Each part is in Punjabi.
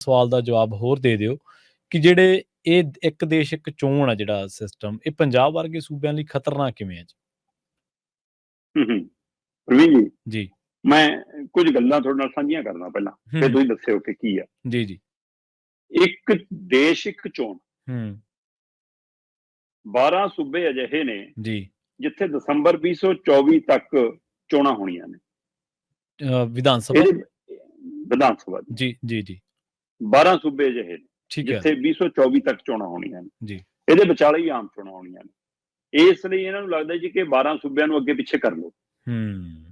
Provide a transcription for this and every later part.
ਸਵਾਲ ਦਾ ਜਵਾਬ ਹੋਰ ਦੇ ਦਿਓ ਕਿ ਜਿਹੜੇ ਇਹ ਇੱਕ ਦੇਸ਼ ਇੱਕ ਚੋਣ ਆ ਜਿਹੜਾ ਸਿਸਟਮ, ਇਹ ਪੰਜਾਬ ਵਰਗੇ ਸੂਬਿਆਂ ਲਈ ਖਤਰਨਾਕ ਕਿਵੇਂ ਹੈ ਜੀ? ਹੂੰ। ਪ੍ਰਵੀਨ ਜੀ, ਜੀ। ਮੈਂ ਕੁਝ ਗੱਲਾਂ ਤੁਹਾਡੇ ਨਾਲ ਸਾਂਝੀਆਂ ਕਰਨਾ ਪਹਿਲਾਂ, ਫਿਰ ਹੂੰ, ਤੁਸੀਂ ਦੱਸਿਓ ਕਿ ਕੀ ਆ। ਜੀ, ਜੀ। ਇੱਕ ਦੇਸ਼ ਇੱਕ ਚੋਣ, ਹੂੰ, 12 ਸੂਬੇ ਅਜਿਹੇ ਨੇ ਜੀ। ਜਿੱਥੇ ਦਸੰਬਰ 2024 ਤੱਕ ਚੋਣਾਂ ਹੋਣੀਆਂ ਨੇ। ਵਿਧਾਨ ਸਭਾ? ਇਹਦੇ ਵਿਧਾਨ ਸਭਾ ਦੀ ਜੀ, ਜੀ, ਜੀ। 12 ਸੂਬੇ ਅਜਿਹੇ ਨੇ ਠੀਕ ਹੈ। ਜਿੱਥੇ 2024 ਤੱਕ ਚੋਣਾਂ ਹੋਣੀਆਂ ਨੇ। ਜੀ। ਇਹਦੇ ਵਿਚਾਲੇ ਹੀ ਆਮ ਚੋਣਾਂ ਹੋਣੀਆਂ ਨੇ। ਇਸ ਲਈ ਇਹਨਾਂ ਨੂੰ ਲੱਗਦਾ ਜੀ ਕਿ 12 ਸੂਬਿਆਂ ਨੂੰ ਅੱਗੇ ਪਿੱਛੇ ਕਰ ਲਓ। ਹੂੰ,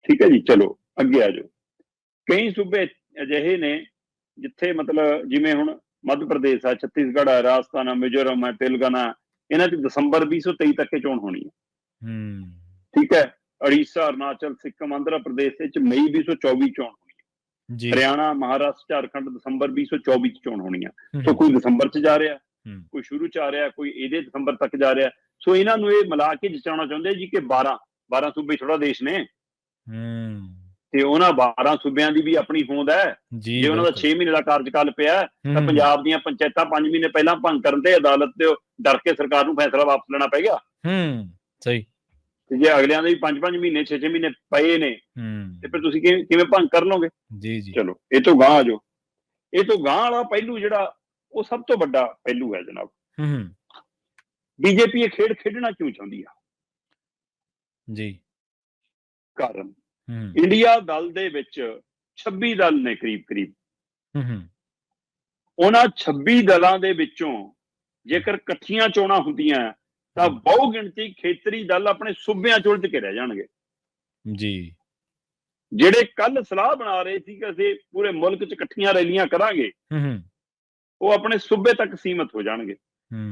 ਠੀਕ ਹੈ ਜੀ, ਚਲੋ ਅੱਗੇ ਆ ਜਾਓ। ਕਈ ਸੂਬੇ ਅਜਿਹੇ ਨੇ ਜਿੱਥੇ ਮਤਲਬ ਜਿਵੇਂ ਹੁਣ ਮੱਧ ਪ੍ਰਦੇਸ਼ ਆ, ਛੱਤੀਸਗੜ੍ਹ ਆ, ਰਾਜਸਥਾਨ ਆ, ਮਿਜ਼ੋਰਮ ਆ, ਤੇਲੰਗਾਨਾ, ਇਹਨਾਂ 'ਚ ਦਸੰਬਰ 2023 ਤੱਕ ਇਹ ਚੋਣ ਹੋਣੀ ਹੈ। ਹੂੰ, ਠੀਕ ਹੈ। ਉੜੀਸਾ, ਅਰੁਣਾਚਲ, ਸਿੱਕਮ, ਆਂਧਰਾ ਪ੍ਰਦੇਸ਼ ਵਿੱਚ ਮਈ 2024 ਚੋਣ ਹੋਣੀ ਹੈ। ਜੀ। ਹਰਿਆਣਾ, ਮਹਾਰਾਸ਼ਟਰ, ਝਾਰਖੰਡ ਦਸੰਬਰ 2024 ਚ ਚੋਣ ਹੋਣੀ ਆ। ਹੂੰ, ਸੋ ਕੋਈ ਦਸੰਬਰ ਚ ਜਾ ਰਿਹਾ, ਹੂੰ, ਕੋਈ ਸ਼ੁਰੂ ਚ ਆ ਰਿਹਾ, ਕੋਈ ਇਹਦੇ ਦਸੰਬਰ ਤੱਕ ਜਾ ਰਿਹਾ। ਸੋ ਇਹਨਾਂ ਨੂੰ ਇਹ ਮਿਲਾ ਕੇ ਜਚਾਉਣਾ ਚਾਹੁੰਦੇ ਜੀ ਕਿ 12 ਸੂਬੇ ਥੋੜਾ ਦੇਸ਼ ਨੇ, ਹੂੰ, ਤੇ ਉਹਨਾਂ 12 ਸੂਬਿਆਂ ਦੀ ਵੀ ਆਪਣੀ ਹੋਂਦ ਹੈ। ਜੀ, ਜੇ ਉਹਨਾਂ ਦਾ ਬਿਲਕੁਲ। 6 ਮਹੀਨੇ ਦਾ ਕਾਰਜਕਾਲ ਪਿਆ ਤਾਂ ਹੂੰ, ਪੰਜਾਬ ਦੀਆਂ ਪੰਚਾਇਤਾਂ 5 ਮਹੀਨੇ ਪਹਿਲਾਂ ਭੰਗ ਕਰਨ ਤੇ ਅਦਾਲਤ ਤੇ ਡਰ ਕੇ ਸਰਕਾਰ ਨੂੰ ਫੈਸਲਾ ਵਾਪਸ ਲੈਣਾ ਪੈ ਗਿਆ। ਹੂੰ, ਸਹੀ। ਤੇ ਜੇ ਅਗਲਿਆਂ ਦੇ ਵੀ 5-5 ਮਹੀਨੇ 6-6 ਮਹੀਨੇ ਪਏ ਨੇ ਹੂੰ, ਤੇ ਫਿਰ ਤੁਸੀਂ ਕਿਵੇਂ ਭੰਗ ਕਰ ਲਓਗੇ? ਜੀ, ਜੀ। ਚਲੋ ਇਹ ਤੋਂ ਗਾਂਹ ਆ ਜਾਓ। ਇਹ ਤੋਂ ਗਾਂਹ ਵਾਲਾ ਪਹਿਲੂ ਜਿਹੜਾ ਉਹ ਸਭ ਤੋਂ ਵੱਡਾ ਪਹਿਲੂ ਹੈ ਜਨਾਬ। ਹੂੰ, ਬੀਜੇਪੀ ਇਹ ਖੇਡ ਖੇਡਣਾ ਕਿਉਂ ਚਾਹੁੰਦੀ ਆ? ਜੀ। ਕਾਰਨ ਹੂੰ, ਇੰਡੀਆ ਦਲ ਦੇ ਵਿੱਚ 26 ਦਲ ਨੇ ਕਰੀਬ। ਹੂੰ, ਉਹਨਾਂ 26 ਦਲਾਂ ਦੇ ਵਿੱਚੋਂ ਜੇਕਰ ਇਕੱਠੀਆਂ ਚੋਣਾਂ ਹੁੰਦੀਆਂ ਤਾਂ ਬਹੁ ਗਿਣਤੀ ਖੇਤਰੀ ਦਲ ਆਪਣੇ ਸੂਬਿਆਂ ਚ ਉਲਝ ਕੇ ਰਹਿ ਜਾਣਗੇ। ਜੀ। ਜਿਹੜੇ ਕੱਲ ਸਲਾਹ ਬਣਾ ਰਹੇ ਸੀ ਕਿ ਅਸੀਂ ਪੂਰੇ ਮੁਲਕ ਚ ਇਕੱਠੀਆਂ ਰੈਲੀਆਂ ਕਰਾਂਗੇ, ਹੂੰ, ਉਹ ਆਪਣੇ ਸੂਬੇ ਤੱਕ ਸੀਮਤ ਹੋ ਜਾਣਗੇ। ਹੂੰ,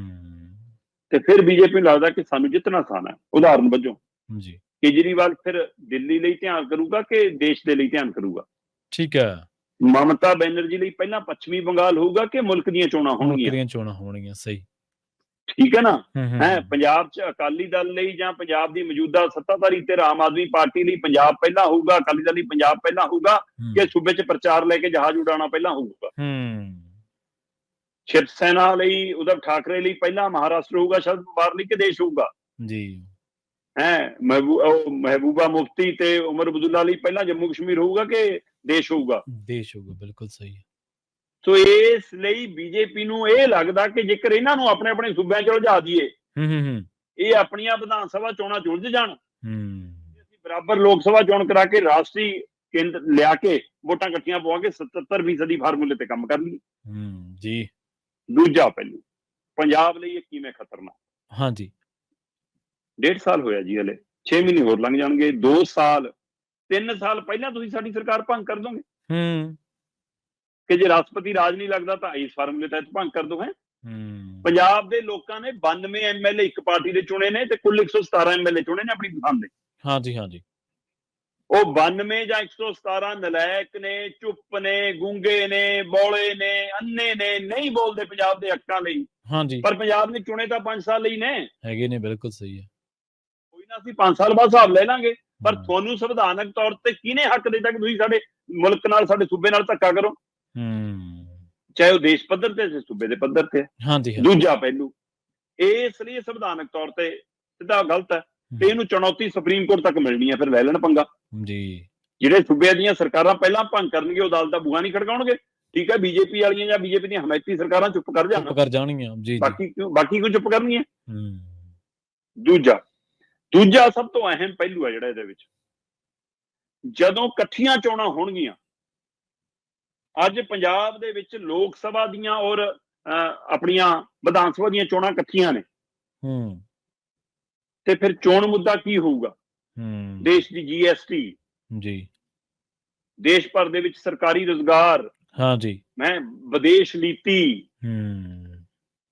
ਤੇ ਫਿਰ ਬੀਜੇਪੀ ਨੂੰ ਲੱਗਦਾ ਕਿ ਸਾਨੂੰ ਜਿੱਤਣਾ ਆਸਾਨ ਹੈ। ਉਦਾਹਰਨ ਵਜੋਂ ਜੀ। ਕੇਜਰੀਵਾਲ ਫਿਰ ਦਿੱਲੀ ਲਈ ਧਿਆਨ ਕਰੂਗਾ ਕਿ ਦੇਸ਼ ਦੇ ਲਈ ਧਿਆਨ ਕਰੂਗਾ? ਠੀਕ ਹੈ। ਮਮਤਾ ਬੈਨਰਜੀ ਲਈ ਪਹਿਲਾਂ ਪੱਛਮੀ ਬੰਗਾਲ ਹੋਊਗਾ ਕਿ ਮੁਲਕ ਦੀਆਂ ਚੋਣਾਂ ਮੁਲਕ ਹੋਣਗੀਆਂ? ਦੀਆਂ ਚੋਣਾਂ ਹੋਣਗੀਆਂ, ਸਹੀ। ਠੀਕ ਹੈ ਨਾ। ਹੂੰ, ਹੈ ਪੰਜਾਬ 'ਚ ਅਕਾਲੀ ਦਲ ਲਈ ਜਾਂ ਪੰਜਾਬ ਦੀ ਮੌਜੂਦਾ ਸੱਤਾਧਾਰੀ ਤੇ ਆਮ ਆਦਮੀ ਪਾਰਟੀ ਲਈ ਪੰਜਾਬ ਪਹਿਲਾਂ ਹੋਊਗਾ, ਅਕਾਲੀ ਦਲ ਲਈ ਪੰਜਾਬ ਪਹਿਲਾਂ ਹੋਊਗਾ, ਕਿ ਸੂਬੇ 'ਚ ਪ੍ਰਚਾਰ ਲੈ ਕੇ ਜਹਾਜ਼ ਉਡਾਉਣਾ ਪਹਿਲਾਂ ਹੋਊਗਾ? ਸ਼ਿਵ ਸੈਨਾ ਲਈ, ਉਧਵ ਠਾਕਰੇ ਲਈ ਪਹਿਲਾਂ ਮਹਾਰਾਸ਼ਟਰ ਹੋਊਗਾ, ਸ਼ਰਦ ਪਵਾਰ ਲਈ ਕਿ ਦੇਸ਼ ਹੋਊਗਾ? ਜੀ। ਹੈ ਮਹਿਬੂਬਾ ਮੁਫਤੀ ਤੇ ਉਮਰ ਅਬਦੁੱਲਾ ਲਈ ਪਹਿਲਾਂ ਜੰਮੂ ਕਸ਼ਮੀਰ ਹੋਊਗਾ ਕਿ ਦੇਸ਼ ਹੋਊਗਾ? ਦੇਸ਼ ਹੋਊਗਾ, ਬਿਲਕੁਲ ਸਹੀ ਹੈ। ਸੋ ਇਸ ਲਈ ਬੀਜੇਪੀ ਨੂੰ ਇਹ ਲੱਗਦਾ ਕਿ ਜੇਕਰ ਇਹਨਾਂ ਨੂੰ ਆਪਣੇ ਆਪਣੇ ਸੂਬਿਆਂ 'ਚ ਉਲਝਾ ਦਈਏ, ਇਹ ਆਪਣੀਆਂ ਵਿਧਾਨ ਸਭਾ ਚੋਣਾਂ 'ਚ ਉਲਝ ਜਾਣ, ਅਸੀਂ ਬਰਾਬਰ ਲੋਕ ਸਭਾ ਚੋਣ ਕਰਾ ਕੇ ਰਾਸ਼ਟਰੀ ਕੇਂਦਰ ਲਿਆ ਕੇ ਵੋਟਾਂ ਇਕੱਠੀਆਂ ਪਵਾ ਕੇ 77% ਫਾਰਮੂਲੇ ਤੇ ਕੰਮ ਕਰ ਲਈਏ। ਜੀ। ਦੂਜਾ ਪਹਿਲੂ, ਪੰਜਾਬ ਲਈ ਇਹ ਕਿਵੇਂ ਖਤਰਨਾਕ? ਹਾਂਜੀ। 1.5 ਸਾਲ ਹੋਇਆ ਜੀ, ਹਲੇ 6 ਮਹੀਨੇ ਹੋਰ ਲੰਘ ਜਾਣਗੇ, 2 ਸਾਲ 3 ਸਾਲ ਪਹਿਲਾਂ ਤੁਸੀਂ ਸਾਡੀ ਸਰਕਾਰ ਭੰਗ ਕਰ ਦੋਗੇ ਕਿ ਜੇ ਰਾਸ਼ਟਰਪਤੀ ਰਾਜ ਨਹੀਂ ਲੱਗਦਾ ਤਾਂ ਇਸ ਫਾਰਮੂਲੇ ਤਹਿਤ ਭੰਗ ਕਰ ਦੋ। ਹੈ ਪੰਜਾਬ ਦੇ ਲੋਕਾਂ ਨੇ 92 ਐਮਐਲਏ ਇੱਕ ਪਾਰਟੀ ਦੇ ਚੁਣੇ ਨੇ ਤੇ ਕੁੱਲ 117 ਐਮਐਲਏ ਚੁਣੇ ਨੇ ਆਪਣੀ ਪਸੰਦ ਦੇ। ਹਾਂਜੀ। ਉਹ 92 ਜਾਂ 117 ਨਲਾਇਕ ਨੇ, ਚੁੱਪ ਨੇ, ਗੂੰਗੇ ਨੇ, ਬੋਲੇ ਨੇ, ਅੰਨੇ ਨੇ, ਨਹੀਂ ਬੋਲਦੇ ਪੰਜਾਬ ਦੇ ਹੱਕਾਂ ਲਈ। ਹਾਂਜੀ। ਪਰ ਪੰਜਾਬ ਨੇ ਚੁਣੇ ਤਾਂ 5 ਸਾਲ ਲਈ ਨੇ ਹੈਗੇ ਨੇ, ਬਿਲਕੁਲ ਸਹੀ ਹੈ। ਕੋਈ ਨਾ, ਅਸੀਂ 5 ਸਾਲ ਬਾਅਦ ਹਿਸਾਬ ਲੈ ਲਾਂਗੇ, ਪਰ ਤੁਹਾਨੂੰ ਸੰਵਿਧਾਨਕ ਤੌਰ ਤੇ ਕਿਹਨੇ ਹੱਕ ਦਿੱਤਾ ਕਿ ਤੁਸੀਂ ਸਾਡੇ ਮੁਲਕ ਨਾਲ, ਸਾਡੇ ਸੂਬੇ ਨਾਲ ਧੱਕਾ ਕਰੋ? ਚਾਹੇ ਉਹ ਦੇਸ਼ ਪੱਧਰ ਤੇ, ਸੂਬੇ ਦੇ ਪੱਧਰ ਤੇ। ਦੂਜਾ ਪਹਿਲੂ, ਇਸ ਲਈ ਸੰਵਿਧਾਨਕ ਤੌਰ ਤੇ ਸਿੱਧਾ ਗਲਤ ਹੈ ਤੇ ਇਹਨੂੰ ਚੁਣੌਤੀ ਸੁਪਰੀਮ ਕੋਰਟ ਤੱਕ ਮਿਲਣੀ ਹੈ। ਫਿਰ ਲੈ ਲੈਣ ਪੰਗਾ ਜੀ। ਜਿਹੜੇ ਸੂਬਿਆਂ ਦੀਆਂ ਸਰਕਾਰਾਂ ਪਹਿਲਾਂ ਭੰਗ ਕਰਨਗੇ, ਉਹ ਅਦਾਲਤ ਦਾ ਬੂਹਾ ਨਹੀਂ ਖੜਕਾਉਣਗੇ। ਠੀਕ ਹੈ, ਬੀਜੇਪੀ ਵਾਲੀਆਂ ਜਾਂ ਬੀਜੇਪੀ ਦੀਆਂ ਹਮਾਇਤੀ ਸਰਕਾਰਾਂ ਚੁੱਪ ਕਰ ਜਾਣਗੀਆਂ। ਬਾਕੀ ਕਿਉਂ ਚੁੱਪ ਕਰਨਗੀਆਂ? ਦੂਜਾ ਸਭ ਤੋਂ ਅਹਿਮ ਪਹਿਲੂ ਹੈ ਜਿਹੜਾ ਇਹਦੇ ਵਿੱਚ, ਜਦੋਂ ਇਕੱਠੀਆਂ ਚੋਣਾਂ ਹੋਣਗੀਆਂ, ਅੱਜ ਪੰਜਾਬ ਦੇ ਵਿੱਚ ਲੋਕ ਸਭਾ ਦੀਆਂ ਔਰ ਆਪਣੀਆਂ ਵਿਧਾਨ ਸਭਾ ਦੀਆਂ ਚੋਣਾਂ ਇਕੱਠੀਆਂ ਨੇ, ਤੇ ਫਿਰ ਚੋਣ ਮੁੱਦਾ ਕੀ ਹੋਊਗਾ? ਦੇਸ਼ ਦੀ GST ਜੀ, ਦੇਸ਼ ਭਰ ਦੇ ਵਿੱਚ ਸਰਕਾਰੀ ਰੁਜ਼ਗਾਰ, ਮੈਂ ਵਿਦੇਸ਼ ਨੀਤੀ,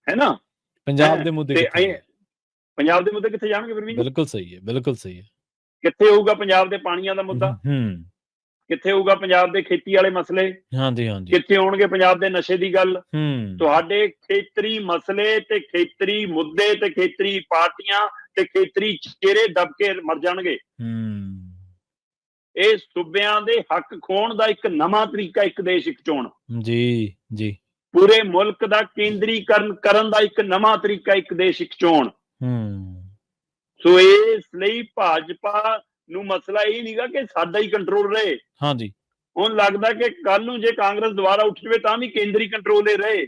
ਹੈ ਨਾ? ਪੰਜਾਬ ਦੇ ਮੁੱਦੇ ਕਿੱਥੇ ਜਾਣਗੇ? ਫਿਰ ਬਿਲਕੁਲ ਸਹੀ ਹੈ, ਬਿਲਕੁਲ ਸਹੀ ਹੈ। ਕਿੱਥੇ ਹੋਊਗਾ ਪੰਜਾਬ ਦੇ ਪਾਣੀਆਂ ਦਾ ਮੁੱਦਾ? ਕਿੱਥੇ ਹੋਊਗਾ ਪੰਜਾਬ ਦੇ ਖੇਤੀ ਵਾਲੇ ਮਸਲੇ? ਕਿੱਥੇ ਹੋਣਗੇ ਪੰਜਾਬ ਦੇ ਨਸ਼ੇ ਦੀ ਗੱਲ? ਤੁਹਾਡੇ ਖੇਤਰੀ ਮਸਲੇ ਤੇ ਖੇਤਰੀ ਮੁੱਦੇ ਤੇ ਖੇਤਰੀ ਪਾਰਟੀਆਂ ਤੇ ਖੇਤਰੀ ਚਿਹਰੇ ਦਬ ਕੇ ਮਰ ਜਾਣਗੇ। ਇਹ ਸੂਬਿਆਂ ਦੇ ਹੱਕ ਖੋਣ ਦਾ ਇੱਕ ਨਵਾਂ ਤਰੀਕਾ, ਇੱਕ ਦੇਸ਼ ਇੱਕ ਚੋਣ ਜੀ ਜੀ ਪੂਰੇ ਮੁਲਕ ਦਾ ਕੇਂਦਰੀਕਰਨ ਕਰਨ ਦਾ ਇੱਕ ਨਵਾਂ ਤਰੀਕਾ, ਇੱਕ ਦੇਸ਼ ਇੱਕ ਚੋਣ। ਸੋ ਇਸ ਲਈ ਭਾਜਪਾ ਨੂੰ ਮਸਲਾ ਇਹ ਨਹੀਂਗਾ ਕਿ ਸਾਡਾ ਹੀ ਕੰਟਰੋਲ ਰਹੇ। ਹਾਂਜੀ, ਹੁਣ ਲੱਗਦਾ ਕਿ ਕੱਲ ਨੂੰ ਜੇ ਕਾਂਗਰਸ ਦੁਬਾਰਾ ਉੱਠ ਜਾਵੇ ਤਾਂ ਵੀ ਕੇਂਦਰੀ ਕੰਟਰੋਲ ਹੀ ਰਹੇ।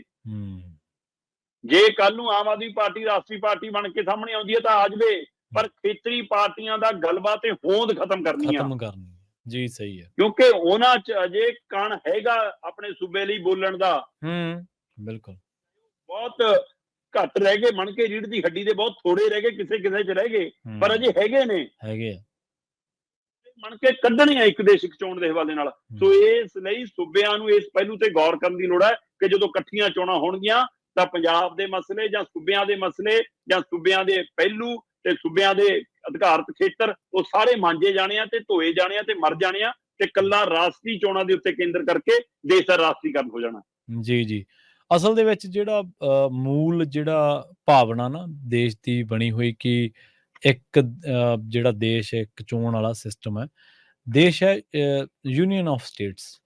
ਜੇ ਕੱਲ ਨੂੰ ਆਮ ਆਦਮੀ ਪਾਰਟੀ ਰਾਸ਼ਟਰੀ ਪਾਰਟੀ ਬਣ ਕੇ ਸਾਹਮਣੇ ਆਉਂਦੀ ਹੈ ਤਾਂ ਆ ਜਾਵੇ, ਪਰ ਖੇਤਰੀ ਪਾਰਟੀਆਂ ਦਾ ਗਲਬਾ ਤੇ ਹੋਂਦ ਖਤਮ ਕਰਨੀ ਆ। ਜੀ ਸਹੀ ਹੈ, ਕਿਉਂਕਿ ਉਹਨਾਂ ਚ ਅਜੇ ਕਣ ਹੈਗਾ ਆਪਣੇ ਸੂਬੇ ਲਈ ਬੋਲਣ ਦਾ। ਬਿਲਕੁਲ ਬਹੁਤ ਘੱਟ ਰਹਿ ਗਏ, ਮਣ ਕੇ ਰੀੜ ਦੀ ਹੱਡੀ ਦੇ ਬਹੁਤ ਥੋੜੇ ਰਹਿ ਗਏ, ਕਿਸੇ ਕਿਸੇ ਚ ਰਹਿ ਗਏ, ਪਰ ਅਜੇ ਹੈਗੇ ਨੇ, ਹੈਗੇ ਆ, ਮਣ ਕੇ ਕੱਢਣੇ ਆ ਇੱਕ ਦੇਸ਼ ਇੱਕ ਚੋਣ ਦੇ ਹਵਾਲੇ ਨਾਲ। ਸੋ ਇਸ ਲਈ ਸੂਬਿਆਂ ਨੂੰ ਇਸ ਪਹਿਲੂ ਤੇ ਗੌਰ ਕਰਨ ਦੀ ਲੋੜ ਹੈ ਕਿ ਜਦੋਂ ਇਕੱਠੀਆਂ ਚੋਣਾਂ ਹੋਣਗੀਆਂ ਤਾਂ ਪੰਜਾਬ ਦੇ ਮਸਲੇ ਜਾਂ ਸੂਬਿਆਂ ਦੇ ਮਸਲੇ ਜਾਂ ਸੂਬਿਆਂ ਦੇ ਪਹਿਲੂ ਤੇ ਸੂਬਿਆਂ ਦੇ ਅਧਿਕਾਰਤ ਖੇਤਰ ਉਹ ਸਾਰੇ ਮਾਂਜੇ ਜਾਣੇ ਆ ਤੇ ਧੋਏ ਜਾਣੇ ਆ ਤੇ ਮਰ ਜਾਣੇ ਆ, ਤੇ ਕੱਲਾ ਰਾਸ਼ਟਰੀ ਚੋਣਾਂ ਦੇ ਉੱਤੇ ਕੇਂਦਰ ਕਰਕੇ ਦੇਸ਼ ਦਾ ਰਾਸ਼ਟਰੀਕਰਨ ਹੋ ਜਾਣਾ। ਜੀ ਜੀ ਅਸਲ ਦੇ ਵਿੱਚ ਜਿਹੜਾ ਮੂਲ ਜਿਹੜਾ ਭਾਵਨਾ ਨਾ ਦੇਸ਼ ਦੀ ਬਣੀ ਹੋਈ ਕਿ ਇੱਕ ਜਿਹੜਾ ਦੇਸ਼ ਇੱਕ ਚੋਣ ਵਾਲਾ ਸਿਸਟਮ ਹੈ, ਦੇਸ਼ ਹੈ ਯੂਨੀਅਨ ਆਫ ਸਟੇਟਸ,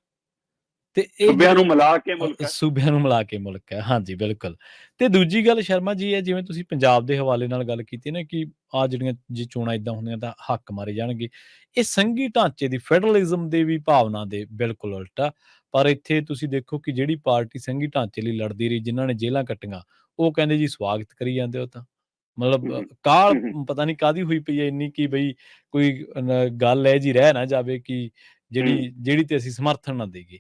ਤੇ ਇਹ ਸੂਬਿਆਂ ਨੂੰ ਮਿਲਾ ਕੇ ਮੁਲਕ ਹੈ। ਸੂਬਿਆਂ ਨੂੰ ਮਿਲਾ ਕੇ ਮੁਲਕ ਹੈ, ਹਾਂਜੀ ਬਿਲਕੁਲ। ਤੇ ਦੂਜੀ ਗੱਲ ਸ਼ਰਮਾ ਜੀ ਹੈ, ਜਿਵੇਂ ਤੁਸੀਂ ਪੰਜਾਬ ਦੇ ਹਵਾਲੇ ਨਾਲ ਗੱਲ ਕੀਤੀ ਨਾ ਕਿ ਆ ਜਿਹੜੀਆਂ ਜੇ ਚੋਣਾਂ ਏਦਾਂ ਹੁੰਦੀਆਂ ਤਾਂ ਹੱਕ ਮਾਰੇ ਜਾਣਗੇ, ਇਹ ਸੰਘੀ ਢਾਂਚੇ ਦੀ ਫੈਡਰਲਿਜ਼ਮ ਦੇ ਵੀ ਭਾਵਨਾ ਦੇ ਬਿਲਕੁਲ ਉਲਟਾ। ਪਰ ਇੱਥੇ ਤੁਸੀਂ ਦੇਖੋ ਕਿ ਜਿਹੜੀ ਪਾਰਟੀ ਸੰਘੀ ਢਾਂਚੇ ਲਈ ਲੜਦੀ ਰਹੀ, ਜਿਨ੍ਹਾਂ ਨੇ ਜੇਲ੍ਹਾਂ ਕੱਟੀਆਂ, ਉਹ ਕਹਿੰਦੇ ਜੀ ਸਵਾਗਤ ਕਰੀ ਜਾਂਦੇ ਹੋ। ਤਾਂ ਮਤਲਬ ਕਾਹਲ ਪਤਾ ਨਹੀਂ ਕਾਹਦੀ ਹੋਈ ਪਈ ਹੈ ਇੰਨੀ ਕਿ ਬਈ ਕੋਈ ਗੱਲ ਇਹ ਜੀ ਰਹਿ ਨਾ ਜਾਵੇ ਕਿ ਜਿਹੜੀ ਤੇ ਅਸੀਂ ਸਮਰਥਨ ਨਾ ਦੇਈਏ।